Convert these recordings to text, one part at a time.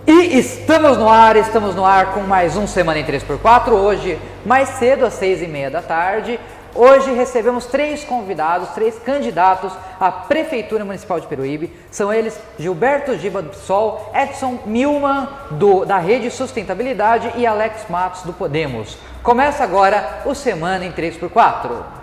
E estamos no ar com mais um Semana em 3x4, hoje mais cedo às 6h30 da tarde. Hoje recebemos 3 convidados, 3 candidatos à Prefeitura Municipal de Peruíbe. São eles Gilberto Giba do PSOL, Edson Milman da Rede Sustentabilidade e Alex Matos do Podemos. Começa agora o Semana em 3x4.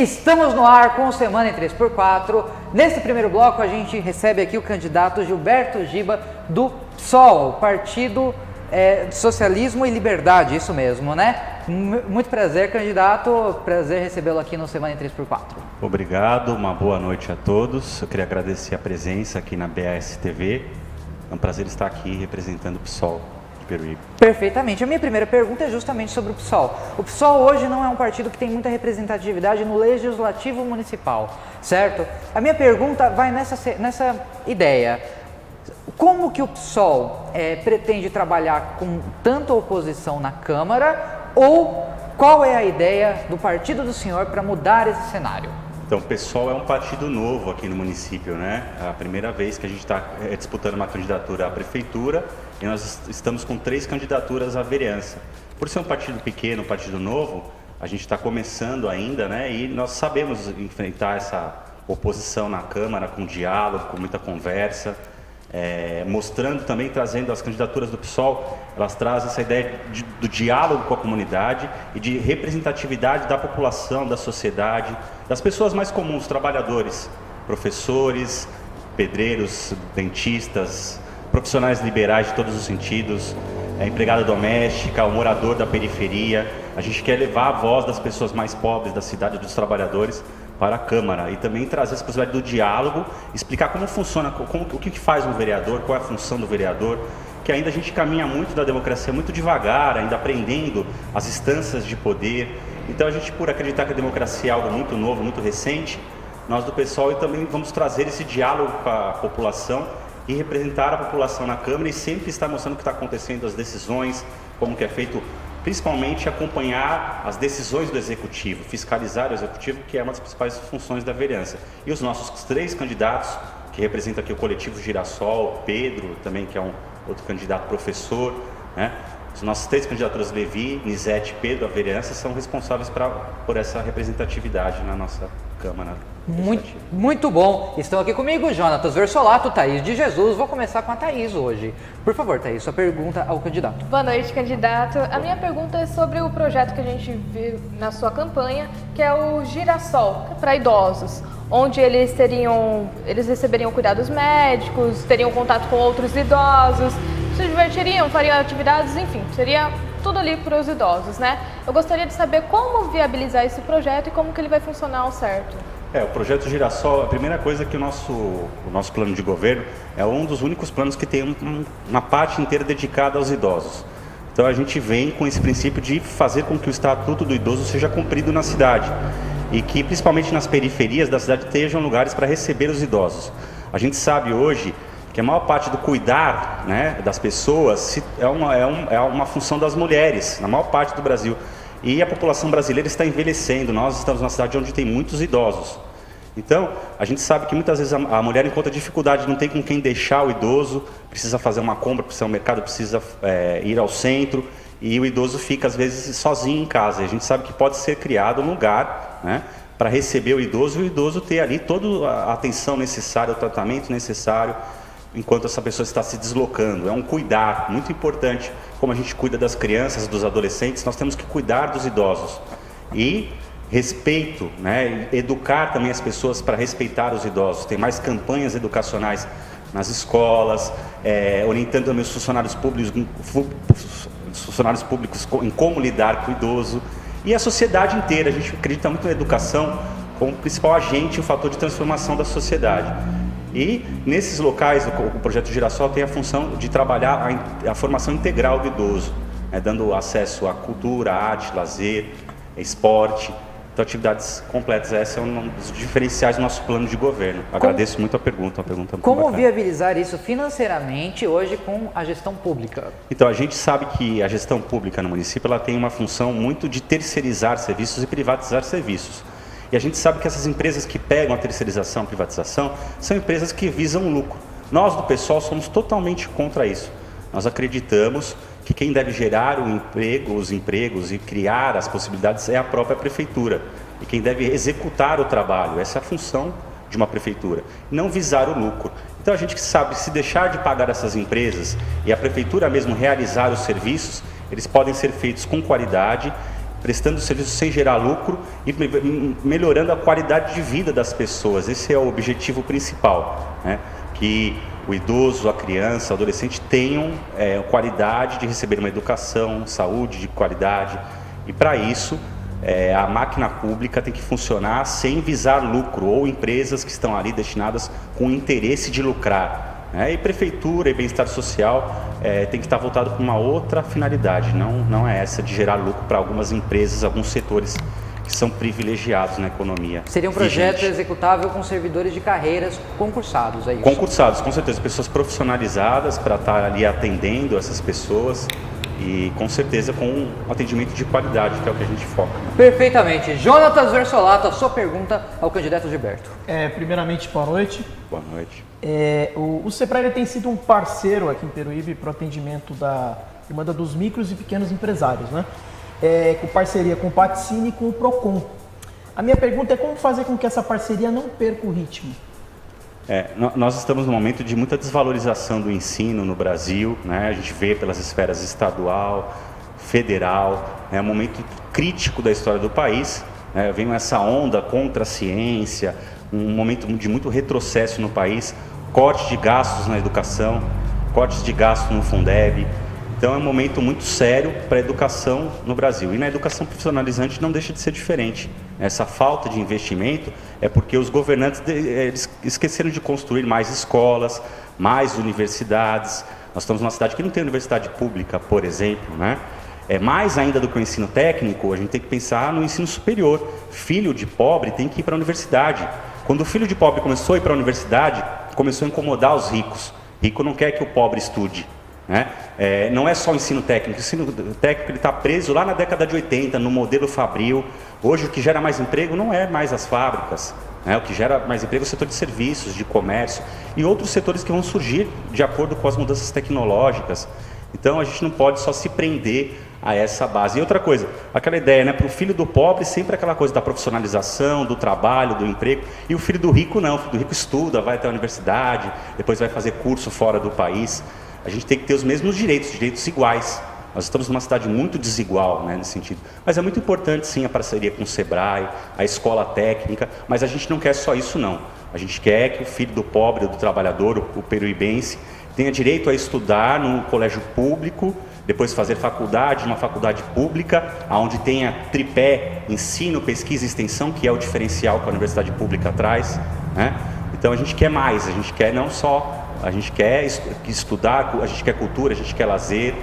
Estamos no ar com o Semana em 3x4. Nesse primeiro bloco a gente recebe aqui o candidato Gilberto Giba do PSOL, Partido Socialismo e Liberdade, isso mesmo, né? Muito prazer, candidato, prazer recebê-lo aqui no Semana em 3x4. Obrigado, uma boa noite a todos. Eu queria agradecer a presença aqui na BAS TV. É um prazer estar aqui representando o PSOL. Perfeitamente. A minha primeira pergunta é justamente sobre o PSOL. O PSOL hoje não é um partido que tem muita representatividade no Legislativo Municipal, certo? A minha pergunta vai nessa ideia. Como que o PSOL pretende trabalhar com tanta oposição na Câmara, ou qual é a ideia do partido do senhor para mudar esse cenário? Então, o PSOL é um partido novo aqui no município, né? É a primeira vez que a gente está disputando uma candidatura à prefeitura e nós estamos com 3 candidaturas à vereança. Por ser um partido pequeno, um partido novo, a gente está começando ainda, né? E nós sabemos enfrentar essa oposição na Câmara com diálogo, com muita conversa, mostrando também, trazendo as candidaturas do PSOL, elas trazem essa ideia do diálogo com a comunidade e de representatividade da população, da sociedade, das pessoas mais comuns, trabalhadores, professores, pedreiros, dentistas, profissionais liberais de todos os sentidos, empregada doméstica, o morador da periferia. A gente quer levar a voz das pessoas mais pobres da cidade, dos trabalhadores, para a Câmara e também trazer essa possibilidade do diálogo, explicar como funciona, o que faz um vereador, qual é a função do vereador, que ainda a gente caminha muito da democracia, muito devagar, ainda aprendendo as instâncias de poder. Então a gente, por acreditar que a democracia é algo muito novo, muito recente, nós do PSOL também vamos trazer esse diálogo com a população e representar a população na Câmara e sempre estar mostrando o que está acontecendo, as decisões, como que é feito, principalmente acompanhar as decisões do Executivo, fiscalizar o Executivo, que é uma das principais funções da vereança. E os nossos 3 candidatos, que representam aqui o coletivo Girassol, Pedro também, que é um outro candidato professor, né? As nossas 3 candidaturas, Levi, Nizete e Pedro, a vereança, são responsáveis por essa representatividade na nossa Câmara. Muito bom. Estão aqui comigo Jonatas Versolato, Thaís de Jesus. Vou começar com a Thaís hoje. Por favor, Thaís, sua pergunta ao candidato. Boa noite, candidato. A minha pergunta é sobre o projeto que a gente viu na sua campanha, que é o Girassol, para idosos, onde eles receberiam cuidados médicos, teriam contato com outros idosos, se divertiriam, fariam atividades, enfim, seria tudo ali para os idosos, né? Eu gostaria de saber como viabilizar esse projeto e como que ele vai funcionar ao certo. O projeto Girassol, a primeira coisa é que o nosso plano de governo é um dos únicos planos que tem uma parte inteira dedicada aos idosos. Então a gente vem com esse princípio de fazer com que o Estatuto do Idoso seja cumprido na cidade e que principalmente nas periferias da cidade estejam lugares para receber os idosos. A gente sabe hoje que a maior parte do cuidar, né, das pessoas é uma função das mulheres, na maior parte do Brasil. E a população brasileira está envelhecendo, nós estamos numa cidade onde tem muitos idosos. Então, a gente sabe que muitas vezes a mulher encontra dificuldade, não tem com quem deixar o idoso, precisa fazer uma compra, precisa ir ao mercado, precisa ir ao centro, e o idoso fica às vezes sozinho em casa. E a gente sabe que pode ser criado um lugar, né, para receber o idoso e o idoso ter ali toda a atenção necessária, o tratamento necessário, enquanto essa pessoa está se deslocando. É um cuidar muito importante, como a gente cuida das crianças, dos adolescentes, nós temos que cuidar dos idosos. E respeito, né? Educar também as pessoas para respeitar os idosos. Tem mais campanhas educacionais nas escolas, orientando também os funcionários públicos em como lidar com o idoso. E a sociedade inteira, a gente acredita muito na educação como principal agente, o fator de transformação da sociedade. E nesses locais, o projeto Girassol tem a função de trabalhar a formação integral do idoso, né, dando acesso à cultura, arte, lazer, esporte. Então, atividades completas. Esse é um dos diferenciais do nosso plano de governo. Agradeço muito a pergunta. Como viabilizar isso financeiramente hoje com a gestão pública? Então, a gente sabe que a gestão pública no município ela tem uma função muito de terceirizar serviços e privatizar serviços. E a gente sabe que essas empresas que pegam a terceirização, a privatização, são empresas que visam lucro. Nós, do PSOL, somos totalmente contra isso. Nós acreditamos que quem deve gerar os empregos e criar as possibilidades é a própria prefeitura. E quem deve executar o trabalho, essa é a função de uma prefeitura, não visar o lucro. Então a gente sabe que se deixar de pagar essas empresas e a prefeitura mesmo realizar os serviços, eles podem ser feitos com qualidade, prestando serviço sem gerar lucro e melhorando a qualidade de vida das pessoas. Esse é o objetivo principal, né? Que o idoso, a criança, o adolescente tenham qualidade de receber uma educação, saúde de qualidade. E para isso, a máquina pública tem que funcionar sem visar lucro ou empresas que estão ali destinadas com o interesse de lucrar. E prefeitura e bem-estar social tem que estar voltado para uma outra finalidade, não é essa de gerar lucro para algumas empresas, alguns setores que são privilegiados na economia. Seria um projeto executável com servidores de carreiras concursados, é isso? Concursados, com certeza, pessoas profissionalizadas para estar ali atendendo essas pessoas e com certeza com um atendimento de qualidade, que é o que a gente foca. Perfeitamente. Jonatas Versolato, a sua pergunta ao candidato Gilberto. Primeiramente, boa noite. Boa noite. O Sebrae tem sido um parceiro aqui em Peruíbe para o atendimento da demanda dos micros e pequenos empresários, né? Com parceria com o Paticine e com o Procon. A minha pergunta é como fazer com que essa parceria não perca o ritmo? Nós estamos num momento de muita desvalorização do ensino no Brasil, né? A gente vê pelas esferas estadual, federal, é um momento crítico da história do país, né? Vem essa onda contra a ciência, um momento de muito retrocesso no país, corte de gastos na educação, cortes de gastos no Fundeb. Então é um momento muito sério para a educação no Brasil. E na educação profissionalizante não deixa de ser diferente. Essa falta de investimento é porque os governantes eles esqueceram de construir mais escolas, mais universidades. Nós estamos numa cidade que não tem universidade pública, por exemplo, né? Mais ainda do que o ensino técnico, a gente tem que pensar no ensino superior. Filho de pobre tem que ir para a universidade. Quando o filho de pobre começou a ir para a universidade, começou a incomodar os ricos. Rico não quer que o pobre estude. Não é só o ensino técnico. O ensino técnico está preso lá na década de 80, no modelo fabril. Hoje o que gera mais emprego não é mais as fábricas. O que gera mais emprego é o setor de serviços, de comércio e outros setores que vão surgir de acordo com as mudanças tecnológicas. Então a gente não pode só se prender a essa base. E outra coisa, aquela ideia, para o filho do pobre sempre aquela coisa da profissionalização, do trabalho, do emprego. E o filho do rico não, o filho do rico estuda, vai até a universidade, depois vai fazer curso fora do país. A gente tem que ter os mesmos direitos iguais. Nós estamos numa cidade muito desigual, nesse sentido. Mas é muito importante, sim, a parceria com o Sebrae, a escola técnica, mas a gente não quer só isso, não. A gente quer que o filho do pobre, do trabalhador, o peruibense, tenha direito a estudar no colégio público, depois fazer faculdade, numa faculdade pública, onde tenha tripé, ensino, pesquisa e extensão, que é o diferencial que a universidade pública traz, né? Então a gente quer mais, a gente quer não só... A gente quer estudar, a gente quer cultura, a gente quer lazer,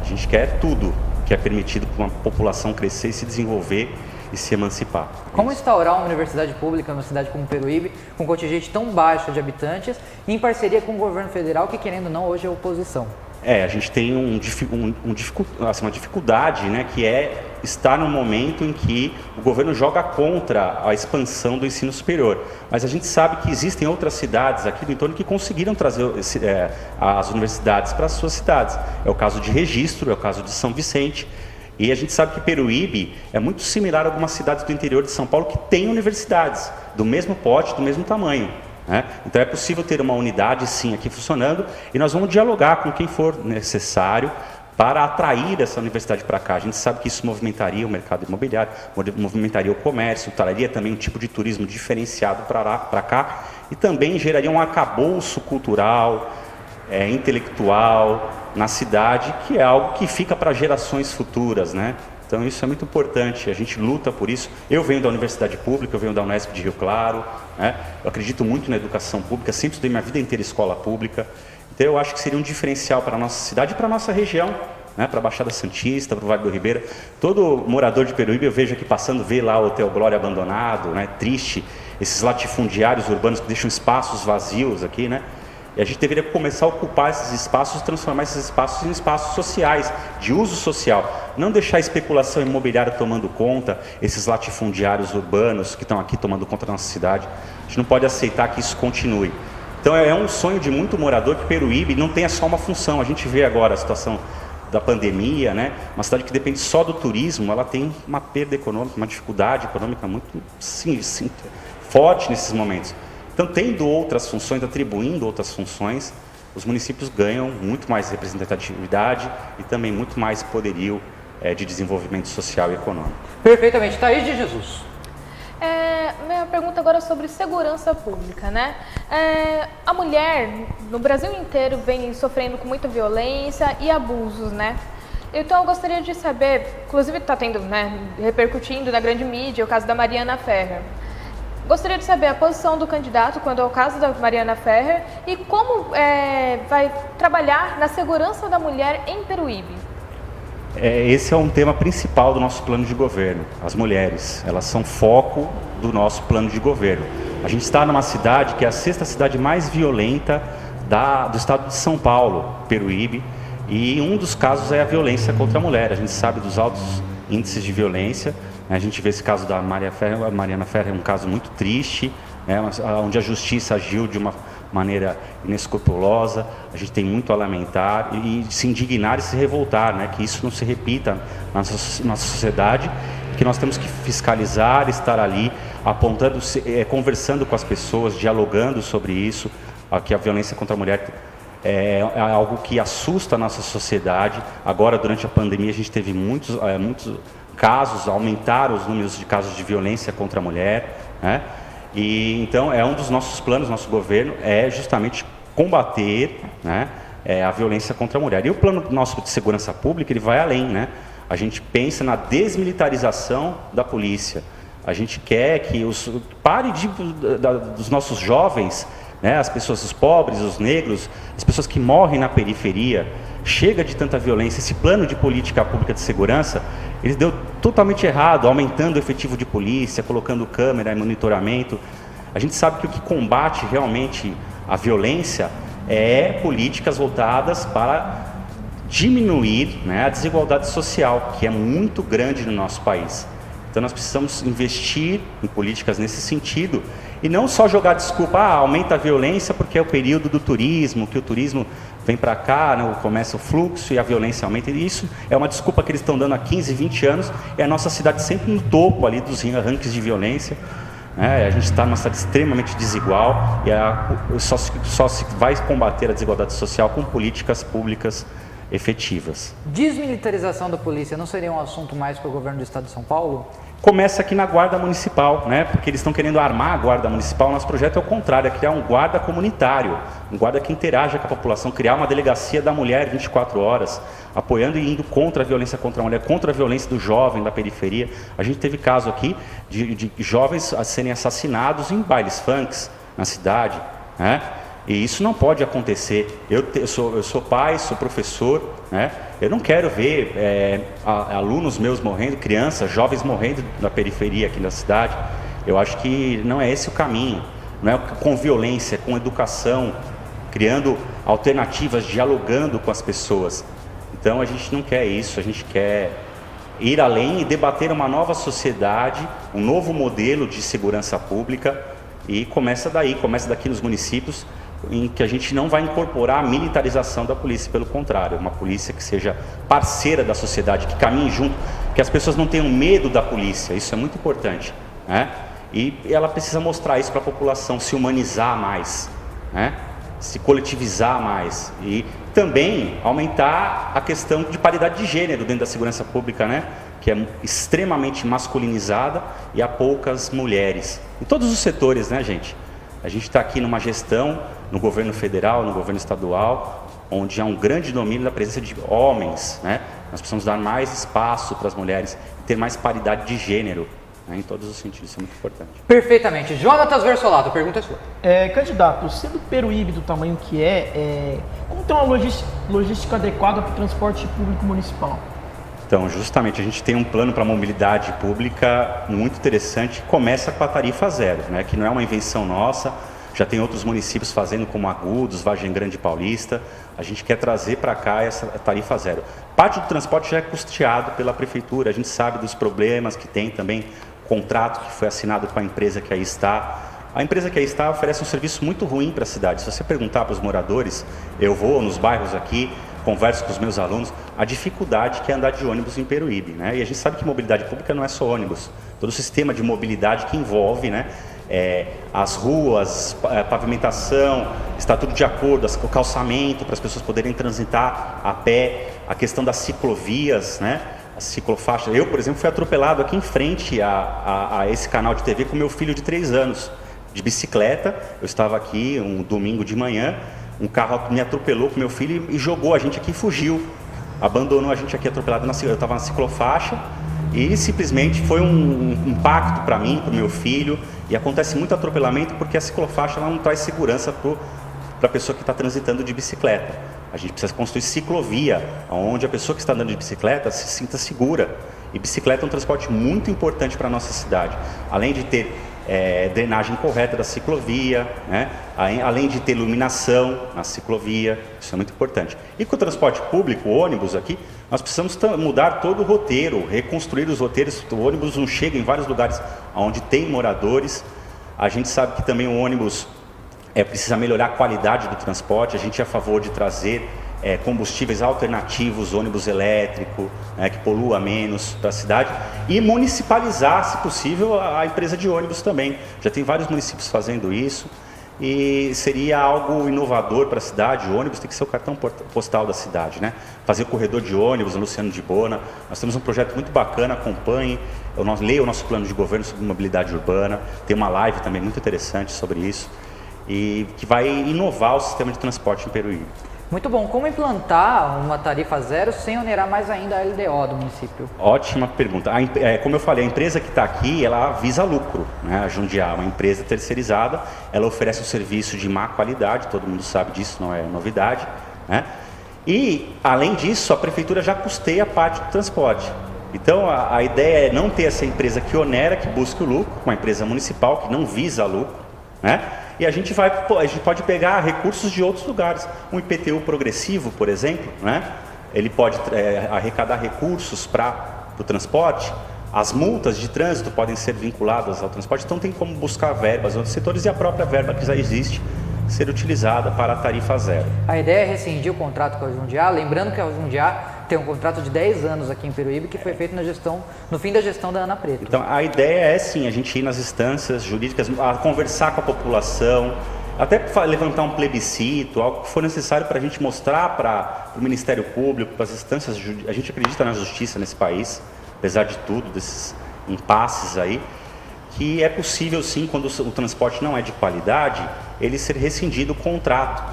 a gente quer tudo que é permitido para uma população crescer e se desenvolver e se emancipar. Como instaurar uma universidade pública numa cidade como Peruíbe, com um contingente tão baixo de habitantes, em parceria com o governo federal, que querendo ou não, hoje é oposição? A gente tem uma dificuldade, que é estar no momento em que o governo joga contra a expansão do ensino superior. Mas a gente sabe que existem outras cidades aqui do entorno que conseguiram trazer as universidades para as suas cidades. É o caso de Registro, é o caso de São Vicente. E a gente sabe que Peruíbe é muito similar a algumas cidades do interior de São Paulo que têm universidades do mesmo porte, do mesmo tamanho. Então é possível ter uma unidade, sim, aqui funcionando, e nós vamos dialogar com quem for necessário para atrair essa universidade para cá. A gente sabe que isso movimentaria o mercado imobiliário, movimentaria o comércio, traria também um tipo de turismo diferenciado para cá e também geraria um arcabouço cultural, intelectual na cidade, que é algo que fica para gerações futuras, Então isso é muito importante, a gente luta por isso. Eu venho da universidade pública, eu venho da Unesp de Rio Claro, né? Eu acredito muito na educação pública, sempre estudei minha vida inteira em escola pública. Então eu acho que seria um diferencial para a nossa cidade e para a nossa região, né? Para a Baixada Santista, para o Vale do Ribeira. Todo morador de Peruíbe eu vejo aqui passando, vê lá o Hotel Glória abandonado, né? Triste, esses latifundiários urbanos que deixam espaços vazios aqui, né? E a gente deveria começar a ocupar esses espaços e transformar esses espaços em espaços sociais, de uso social. Não deixar a especulação imobiliária tomando conta, esses latifundiários urbanos que estão aqui tomando conta da nossa cidade. A gente não pode aceitar que isso continue. Então é um sonho de muito morador que Peruíbe não tenha só uma função. A gente vê agora a situação da pandemia, né? Uma cidade que depende só do turismo, ela tem uma perda econômica, uma dificuldade econômica muito forte nesses momentos. Então, tendo outras funções, atribuindo outras funções, os municípios ganham muito mais representatividade e também muito mais poderio de desenvolvimento social e econômico. Perfeitamente. Thaís de Jesus. Minha pergunta agora é sobre segurança pública, né? A mulher, no Brasil inteiro, vem sofrendo com muita violência e abusos, né? Então, eu gostaria de saber, inclusive está tendo, né, repercutindo na grande mídia, o caso da Mariana Ferrer. Gostaria de saber a posição do candidato quando é o caso da Mariana Ferrer e como vai trabalhar na segurança da mulher em Peruíbe. Esse é um tema principal do nosso plano de governo. As mulheres, elas são foco do nosso plano de governo. A gente está numa cidade que é a 6ª cidade mais violenta do estado de São Paulo, Peruíbe, e um dos casos é a violência contra a mulher. A gente sabe dos altos índices de violência. A gente vê esse caso da Mariana Ferrer, é um caso muito triste, né, onde a justiça agiu de uma maneira inescrupulosa. A gente tem muito a lamentar e se indignar e se revoltar, né, que isso não se repita na nossa sociedade, que nós temos que fiscalizar, estar ali, apontando, conversando com as pessoas, dialogando sobre isso, que a violência contra a mulher é algo que assusta a nossa sociedade. Agora, durante a pandemia, a gente teve muitos casos, aumentaram os números de casos de violência contra a mulher, né? E então é um dos nossos planos, nosso governo é justamente combater, né, a violência contra a mulher. E o plano nosso de segurança pública, ele vai além, né? A gente pensa na desmilitarização da polícia. A gente quer que dos nossos jovens, né, as pessoas, os pobres, os negros, as pessoas que morrem na periferia. Chega de tanta violência. Esse plano de política pública de segurança, ele deu totalmente errado, aumentando o efetivo de polícia, colocando câmera e monitoramento. A gente sabe que o que combate realmente a violência é políticas voltadas para diminuir, né, a desigualdade social, que é muito grande no nosso país. Então nós precisamos investir em políticas nesse sentido e não só jogar desculpa, aumenta a violência porque é o período do turismo, que o turismo vem para cá, né, começa o fluxo e a violência aumenta. E isso é uma desculpa que eles estão dando há 15, 20 anos, e a nossa cidade sempre no topo ali dos rankings de violência. A gente está numa cidade extremamente desigual e só se vai combater a desigualdade social com políticas públicas efetivas. Desmilitarização da polícia não seria um assunto mais para o governo do estado de São Paulo? Começa aqui na Guarda Municipal, né? Porque eles estão querendo armar a Guarda Municipal. Nosso projeto é o contrário, é criar um guarda comunitário, um guarda que interaja com a população, criar uma delegacia da mulher 24 horas, apoiando e indo contra a violência contra a mulher, contra a violência do jovem da periferia. A gente teve caso aqui de jovens a serem assassinados em bailes funks na cidade, né? E isso não pode acontecer. Eu sou pai, sou professor, né? Eu não quero ver alunos meus morrendo, crianças, jovens morrendo na periferia aqui da cidade. Eu acho que não é esse o caminho. Não é com violência, com educação, criando alternativas, dialogando com as pessoas. Então a gente não quer isso, a gente quer ir além e debater uma nova sociedade, um novo modelo de segurança pública, e começa daqui nos municípios, em que a gente não vai incorporar a militarização da polícia, pelo contrário, uma polícia que seja parceira da sociedade, que caminhe junto, que as pessoas não tenham medo da polícia, isso é muito importante, né? E ela precisa mostrar isso para a população, se humanizar mais, né? Se coletivizar mais e também aumentar a questão de paridade de gênero dentro da segurança pública, né? Que é extremamente masculinizada e há poucas mulheres, em todos os setores, né, gente? A gente está aqui numa gestão, no governo federal, no governo estadual, onde há um grande domínio da presença de homens, né? Nós precisamos dar mais espaço para as mulheres, ter mais paridade de gênero, né? Em todos os sentidos, isso é muito importante. Perfeitamente. Jonatas Versolato, a pergunta é sua. Candidato, sendo Peruíbe do tamanho que como ter uma logística adequada para o transporte público municipal? Então, justamente, a gente tem um plano para a mobilidade pública muito interessante, que começa com a tarifa zero, né? Que não é uma invenção nossa, já tem outros municípios fazendo, como Agudos, Vargem Grande Paulista. A gente quer trazer para cá essa tarifa zero. Parte do transporte já é custeado pela prefeitura, a gente sabe dos problemas que tem também, contrato que foi assinado com a empresa que aí está. A empresa que aí está oferece um serviço muito ruim para a cidade. Se você perguntar para os moradores, eu vou nos bairros aqui, converso com os meus alunos, a dificuldade que é andar de ônibus em Peruíbe, né? E a gente sabe que mobilidade pública não é só ônibus, todo o sistema de mobilidade que envolve, né? As ruas, pavimentação, está tudo de acordo, o calçamento para as pessoas poderem transitar a pé, a questão das ciclovias, né? As ciclofaixas. Eu, por exemplo, fui atropelado aqui em frente a esse canal de TV com meu filho de 3 anos, de bicicleta. Eu estava aqui um domingo de manhã, um carro me atropelou com meu filho e jogou a gente aqui e fugiu. Abandonou a gente aqui atropelado, eu estava na ciclofaixa e simplesmente foi um impacto para mim, para o meu filho. E acontece muito atropelamento porque a ciclofaixa ela não traz segurança para a pessoa que está transitando de bicicleta. A gente precisa construir ciclovia, onde a pessoa que está andando de bicicleta se sinta segura. E bicicleta é um transporte muito importante para a nossa cidade. Além de ter drenagem correta da ciclovia, né? Além de ter iluminação na ciclovia, isso é muito importante. E com o transporte público, o ônibus aqui, nós precisamos mudar todo o roteiro, reconstruir os roteiros. O ônibus não chega em vários lugares onde tem moradores. A gente sabe que também o ônibus precisa melhorar a qualidade do transporte. A gente é a favor de trazer combustíveis alternativos, ônibus elétrico, que polua menos para a cidade, e municipalizar, se possível, a empresa de ônibus também. Já tem vários municípios fazendo isso e seria algo inovador para a cidade. O ônibus tem que ser o cartão postal da cidade, né? Fazer o corredor de ônibus, Luciano de Bona. Nós temos um projeto muito bacana, acompanhe, leia o nosso plano de governo sobre mobilidade urbana, tem uma live também muito interessante sobre isso, e que vai inovar o sistema de transporte em Peruíbe. Muito bom. Como implantar uma tarifa zero sem onerar mais ainda a LDO do município? Ótima pergunta. Como eu falei, a empresa que está aqui, ela visa lucro, né? A Jundiá é uma empresa terceirizada, ela oferece um serviço de má qualidade, todo mundo sabe disso, não é novidade, né? E, além disso, a prefeitura já custeia parte do transporte. Então, a ideia é não ter essa empresa que onera, que busca o lucro, uma empresa municipal que não visa lucro, né? E a gente pode pegar recursos de outros lugares. Um IPTU progressivo, por exemplo, né? Ele pode arrecadar recursos para o transporte. As multas de trânsito podem ser vinculadas ao transporte. Então tem como buscar verbas em outros setores e a própria verba que já existe ser utilizada para a tarifa zero. A ideia é rescindir o contrato com a Jundiá, lembrando que a Jundiá tem um contrato de 10 anos aqui em Peruíbe que foi feito no fim da gestão da Ana Preto. Então a ideia é sim, a gente ir nas instâncias jurídicas, a conversar com a população, até levantar um plebiscito, algo que for necessário para a gente mostrar para o Ministério Público, para as instâncias jurídicas. A gente acredita na justiça nesse país, apesar de tudo, desses impasses aí, que é possível sim, quando o transporte não é de qualidade, ele ser rescindido o contrato.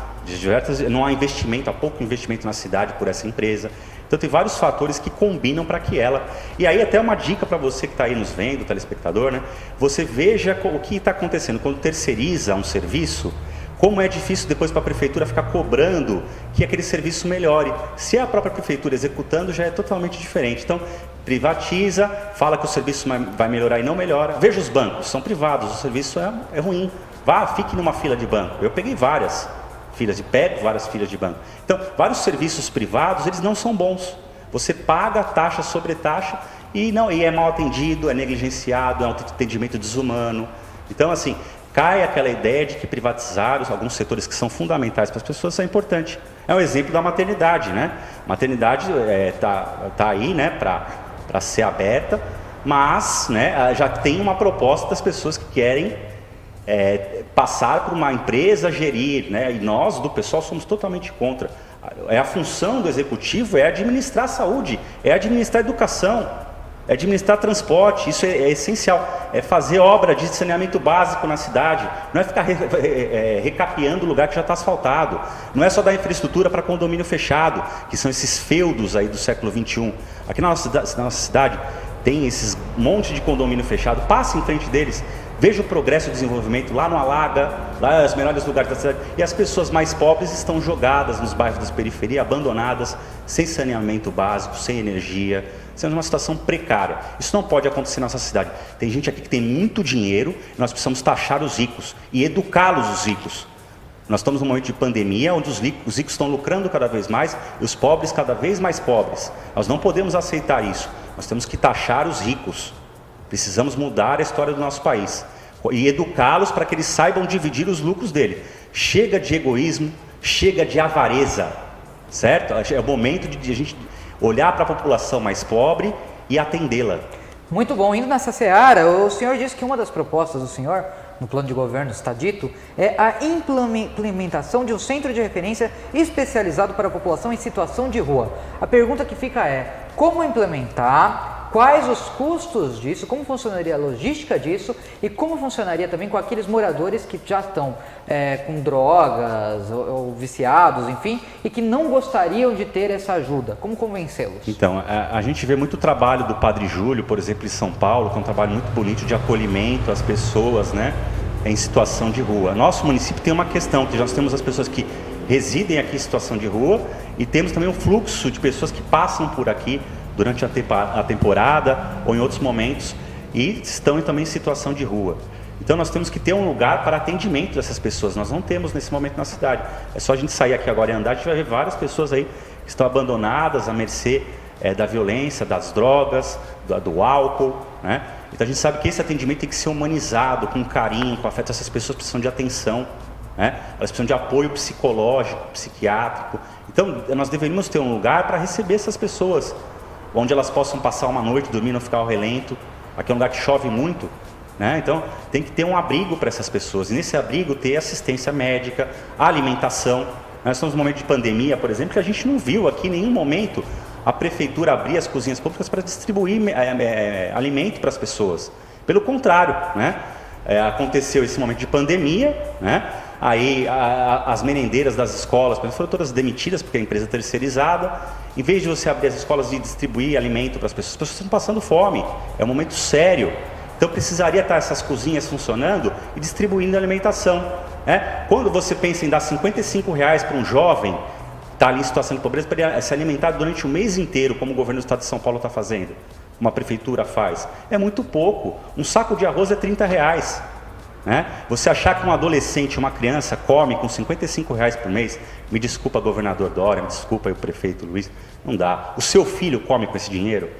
Não há investimento, há pouco investimento na cidade por essa empresa. Então tem vários fatores que combinam para que ela... E aí até uma dica para você que está aí nos vendo, telespectador, né? Você veja o que está acontecendo. Quando terceiriza um serviço, como é difícil depois para a prefeitura ficar cobrando que aquele serviço melhore. Se é a própria prefeitura executando, já é totalmente diferente. Então, privatiza, fala que o serviço vai melhorar e não melhora. Veja os bancos, são privados, o serviço é ruim. Fique numa fila de banco. Eu peguei várias filas de pé, várias filas de banco. Então, vários serviços privados, eles não são bons. Você paga taxa sobre taxa e é mal atendido, é negligenciado, é um atendimento desumano. Então, assim, cai aquela ideia de que privatizar alguns setores que são fundamentais para as pessoas é importante. É um exemplo da maternidade, né? Maternidade tá aí, né, para ser aberta, mas, né, já tem uma proposta das pessoas que querem passar por uma empresa gerir, né? E nós, do pessoal, somos totalmente contra. A função do executivo é administrar a saúde, é administrar a educação. é administrar transporte, isso é essencial, é fazer obra de saneamento básico na cidade, não é ficar recapeando o lugar que já está asfaltado, não é só dar infraestrutura para condomínio fechado, que são esses feudos aí do século XXI. Aqui na nossa cidade tem esses monte de condomínio fechado, passe em frente deles, veja o progresso e o desenvolvimento lá no Alaga, lá os melhores lugares da cidade, e as pessoas mais pobres estão jogadas nos bairros das periferias, abandonadas, sem saneamento básico, sem energia, sendo uma situação precária. Isso não pode acontecer na nossa cidade. Tem gente aqui que tem muito dinheiro, nós precisamos taxar os ricos e educá-los, os ricos. Nós estamos num momento de pandemia, onde os ricos estão lucrando cada vez mais e os pobres cada vez mais pobres. Nós não podemos aceitar isso. Nós temos que taxar os ricos. Precisamos mudar a história do nosso país e educá-los para que eles saibam dividir os lucros dele. Chega de egoísmo, chega de avareza, certo? É o momento de a gente olhar para a população mais pobre e atendê-la. Muito bom. Indo nessa seara, o senhor disse que uma das propostas do senhor, no plano de governo está dito, é a implementação de um centro de referência especializado para a população em situação de rua. A pergunta que fica é, como implementar? Quais os custos disso, como funcionaria a logística disso e como funcionaria também com aqueles moradores que já estão com drogas ou viciados, enfim, e que não gostariam de ter essa ajuda, como convencê-los? Então, a gente vê muito trabalho do Padre Júlio, por exemplo, em São Paulo, que é um trabalho muito bonito de acolhimento às pessoas, né, em situação de rua. Nosso município tem uma questão, que nós temos as pessoas que residem aqui em situação de rua e temos também um fluxo de pessoas que passam por aqui durante a temporada ou em outros momentos e estão também em situação de rua. Então nós temos que ter um lugar para atendimento dessas pessoas. Nós não temos nesse momento na cidade. É só a gente sair aqui agora e andar, a gente vai ver várias pessoas aí que estão abandonadas à mercê da violência, das drogas, do álcool, né? Então a gente sabe que esse atendimento tem que ser humanizado, com carinho, com afeto. Essas pessoas precisam de atenção, né? Elas precisam de apoio psicológico, psiquiátrico. Então nós deveríamos ter um lugar para receber essas pessoas, onde elas possam passar uma noite, dormir, não ficar ao relento. Aqui é um lugar que chove muito, né? Então tem que ter um abrigo para essas pessoas, e nesse abrigo ter assistência médica, alimentação. Nós estamos num momento de pandemia, por exemplo, que a gente não viu aqui em nenhum momento a prefeitura abrir as cozinhas públicas para distribuir alimento para as pessoas. Pelo contrário, né? Aconteceu esse momento de pandemia, né? Aí as merendeiras das escolas, por exemplo, foram todas demitidas porque a empresa é terceirizada. Em vez de você abrir as escolas e distribuir alimento para as pessoas estão passando fome. É um momento sério. Então precisaria estar essas cozinhas funcionando e distribuindo alimentação, né? Quando você pensa em dar R$55 para um jovem que está ali em situação de pobreza, para ele se alimentar durante o mês inteiro, como o governo do estado de São Paulo está fazendo, uma prefeitura faz, é muito pouco. Um saco de arroz é R$30. Né? Você achar que um adolescente, uma criança, come com R$55 por mês, me desculpa, governador Dória, me desculpa aí o prefeito Luiz, não dá. O seu filho come com esse dinheiro?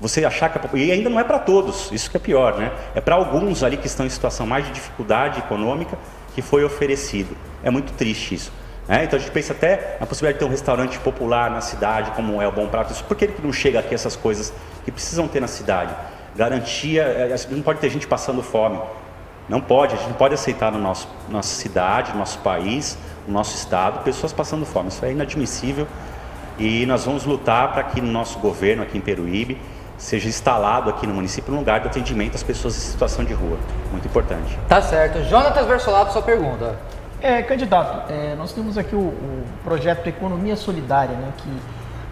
Você achar que... E ainda não é para todos, isso que é pior, né? É para alguns ali que estão em situação mais de dificuldade econômica que foi oferecido. É muito triste isso, né? Então a gente pensa até na possibilidade de ter um restaurante popular na cidade, como é o Bom Prato. Por que não chega aqui essas coisas que precisam ter na cidade? Garantia, não pode ter gente passando fome. Não pode, a gente não pode aceitar na nossa cidade, no nosso país, no nosso estado, pessoas passando fome. Isso é inadmissível e nós vamos lutar para que no nosso governo aqui em Peruíbe seja instalado aqui no município um lugar de atendimento às pessoas em situação de rua. Muito importante. Tá certo. Jonatas Versolato, sua pergunta. Candidato, nós temos aqui o projeto Economia Solidária, né, que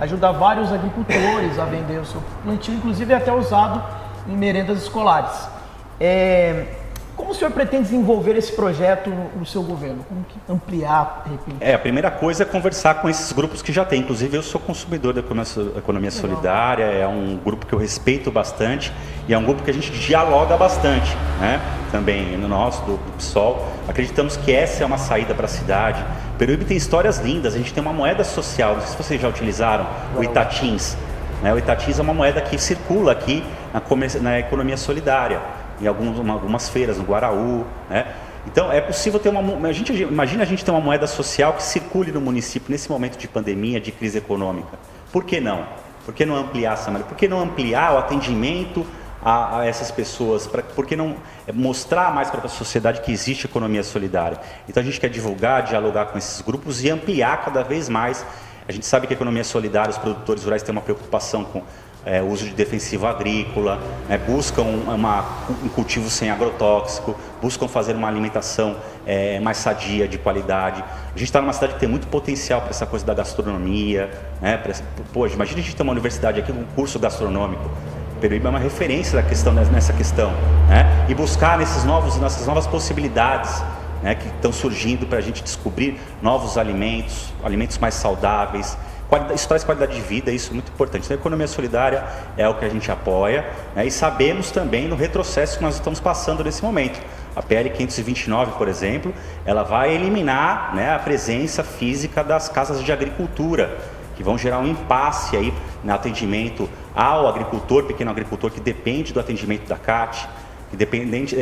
ajuda vários agricultores a vender o seu plantio, inclusive até usado em merendas escolares. Como o senhor pretende desenvolver esse projeto no seu governo? Como que ampliar, de repente? A primeira coisa é conversar com esses grupos que já tem. Inclusive, eu sou consumidor da economia solidária, é um grupo que eu respeito bastante e é um grupo que a gente dialoga bastante, né? Também no nosso, do PSOL. Acreditamos que essa é uma saída para a cidade. Peruíbe tem histórias lindas, a gente tem uma moeda social, não sei se vocês já utilizaram, o Itatins. Né? O Itatins é uma moeda que circula aqui na economia solidária. Em algumas feiras, no Guaraú, né? Então é possível ter imagina a gente ter uma moeda social que circule no município nesse momento de pandemia, de crise econômica. Por que não? Por que não ampliar essa moeda? Por que não ampliar o atendimento a essas pessoas? Por que não mostrar mais para a sociedade que existe economia solidária? Então a gente quer divulgar, dialogar com esses grupos e ampliar cada vez mais. A gente sabe que a economia solidária, os produtores rurais têm uma preocupação com uso de defensivo agrícola, buscam um cultivo sem agrotóxico, buscam fazer uma alimentação mais sadia, de qualidade. A gente está numa cidade que tem muito potencial para essa coisa da gastronomia. Imagina a gente ter uma universidade aqui com um curso gastronômico. Peruíbe é uma referência nessa questão, né? E buscar nessas novas possibilidades, né, que estão surgindo para a gente descobrir novos alimentos mais saudáveis. Isso traz qualidade de vida, isso é muito importante. Então, a economia solidária é o que a gente apoia, né, e sabemos também no retrocesso que nós estamos passando nesse momento. A PL 529, por exemplo, ela vai eliminar, né, a presença física das casas de agricultura, que vão gerar um impasse aí no atendimento ao agricultor, pequeno agricultor, que depende do atendimento da CAT, que depende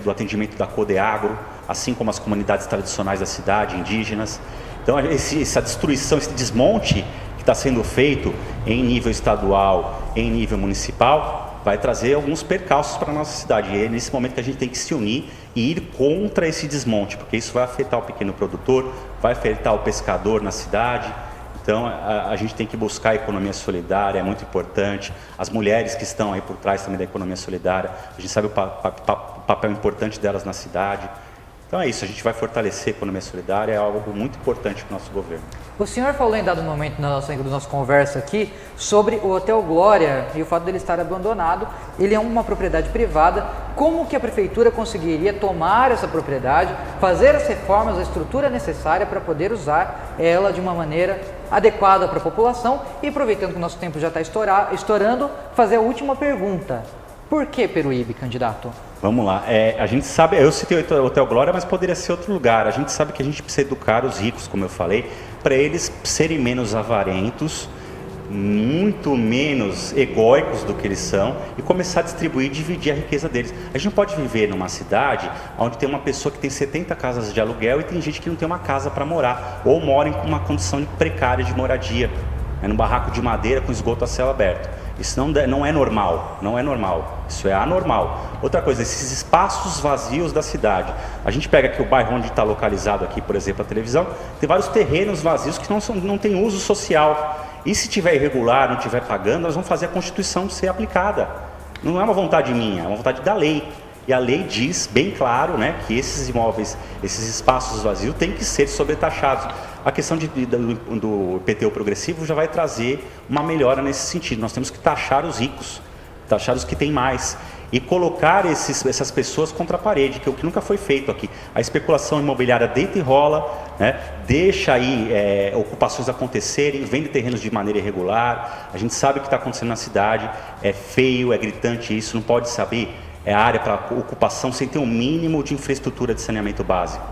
do atendimento da Codeagro, assim como as comunidades tradicionais da cidade, indígenas. Então, essa destruição, esse desmonte que está sendo feito em nível estadual, em nível municipal, vai trazer alguns percalços para a nossa cidade. E é nesse momento que a gente tem que se unir e ir contra esse desmonte, porque isso vai afetar o pequeno produtor, vai afetar o pescador na cidade. Então, a gente tem que buscar a economia solidária, é muito importante. As mulheres que estão aí por trás também da economia solidária, a gente sabe o papel importante delas na cidade. Então é isso, a gente vai fortalecer a economia solidária, é algo muito importante para o nosso governo. O senhor falou em dado momento na nossa conversa aqui sobre o Hotel Glória e o fato dele estar abandonado. Ele é uma propriedade privada. Como que a prefeitura conseguiria tomar essa propriedade, fazer as reformas, a estrutura necessária para poder usar ela de uma maneira adequada para a população? E aproveitando que o nosso tempo já está estourando, fazer a última pergunta. Por que Peruíbe, candidato? Vamos lá, a gente sabe, eu citei o Hotel Glória, mas poderia ser outro lugar. A gente sabe que a gente precisa educar os ricos, como eu falei, para eles serem menos avarentos, muito menos egóicos do que eles são, e começar a distribuir e dividir a riqueza deles. A gente não pode viver numa cidade onde tem uma pessoa que tem 70 casas de aluguel e tem gente que não tem uma casa para morar, ou mora em uma condição precária de moradia, num barraco de madeira com esgoto a céu aberto. Isso não é normal, não é normal, isso é anormal. Outra coisa, esses espaços vazios da cidade. A gente pega aqui o bairro onde está localizado aqui, por exemplo, a televisão, tem vários terrenos vazios que não têm uso social. E se tiver irregular, não estiver pagando, nós vamos fazer a Constituição ser aplicada. Não é uma vontade minha, é uma vontade da lei. E a lei diz bem claro, né, que esses imóveis, esses espaços vazios têm que ser sobretaxados. A questão do IPTU progressivo já vai trazer uma melhora nesse sentido. Nós temos que taxar os ricos, taxar os que têm mais e colocar essas pessoas contra a parede, que é o que nunca foi feito aqui. A especulação imobiliária deita e rola, né, deixa aí ocupações acontecerem, vende terrenos de maneira irregular. A gente sabe o que está acontecendo na cidade, é feio, é gritante isso, não pode saber. É área para ocupação sem ter um mínimo de infraestrutura de saneamento básico.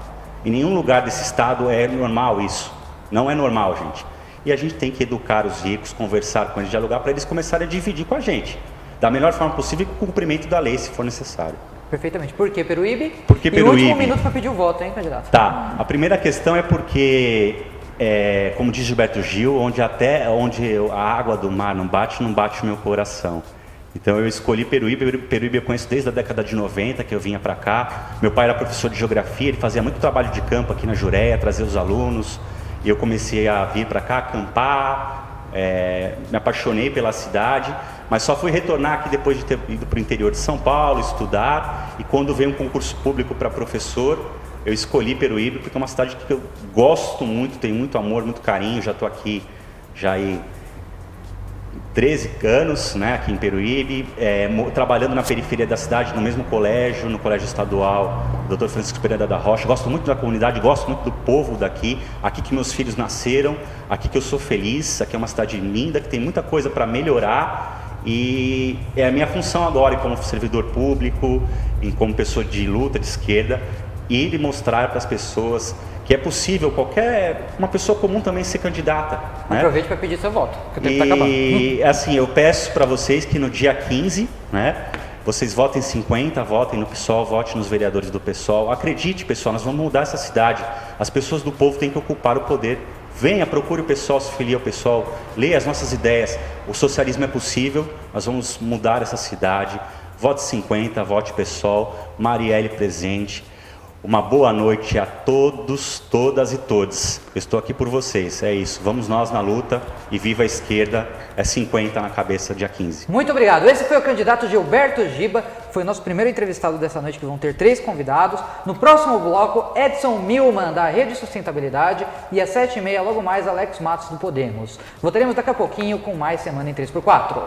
Em nenhum lugar desse estado é normal isso. Não é normal, gente. E a gente tem que educar os ricos, conversar com eles, dialogar para eles começarem a dividir com a gente. Da melhor forma possível, com o cumprimento da lei, se for necessário. Perfeitamente. Por que Peruíbe? Porque Peruíbe. E o último minuto para pedir o voto, hein, candidato? Tá. A primeira questão é porque, como diz Gilberto Gil, onde a água do mar não bate o meu coração. Então eu escolhi Peruíbe. Peruíbe eu conheço desde a década de 90, que eu vinha para cá. Meu pai era professor de geografia, ele fazia muito trabalho de campo aqui na Jureia, trazer os alunos. E eu comecei a vir para cá, acampar, me apaixonei pela cidade, mas só fui retornar aqui depois de ter ido para o interior de São Paulo, estudar. E quando veio um concurso público para professor, eu escolhi Peruíbe, porque é uma cidade que eu gosto muito, tenho muito amor, muito carinho. Já estou aqui já aí 13 anos, né, aqui em Peruíbe, trabalhando na periferia da cidade, no mesmo colégio, no colégio estadual Dr. Francisco Pereira da Rocha. Gosto muito da comunidade, gosto muito do povo daqui, aqui que meus filhos nasceram, aqui que eu sou feliz. Aqui é uma cidade linda, que tem muita coisa para melhorar, e é a minha função agora, como servidor público, e como pessoa de luta, de esquerda, ir e mostrar para as pessoas que é possível uma pessoa comum também ser candidata. Né? Aproveite para pedir seu voto, que o tempo está acabando. E assim, eu peço para vocês que no dia 15, né, vocês votem 50, votem no PSOL, votem nos vereadores do PSOL. Acredite, pessoal, nós vamos mudar essa cidade. As pessoas do povo têm que ocupar o poder. Venha, procure o PSOL, se filie ao PSOL, leia as nossas ideias. O socialismo é possível, nós vamos mudar essa cidade. Vote 50, vote PSOL, Marielle presente. Uma boa noite a todos, todas e todos. Eu estou aqui por vocês, é isso. Vamos nós na luta e viva a esquerda, é 50 na cabeça dia 15. Muito obrigado. Esse foi o candidato Gilberto Giba, foi o nosso primeiro entrevistado dessa noite, que vão ter 3 convidados. No próximo bloco, Edson Milman, da Rede Sustentabilidade, e às 7h30, logo mais, Alex Matos, do Podemos. Voltaremos daqui a pouquinho com mais Semana em 3x4.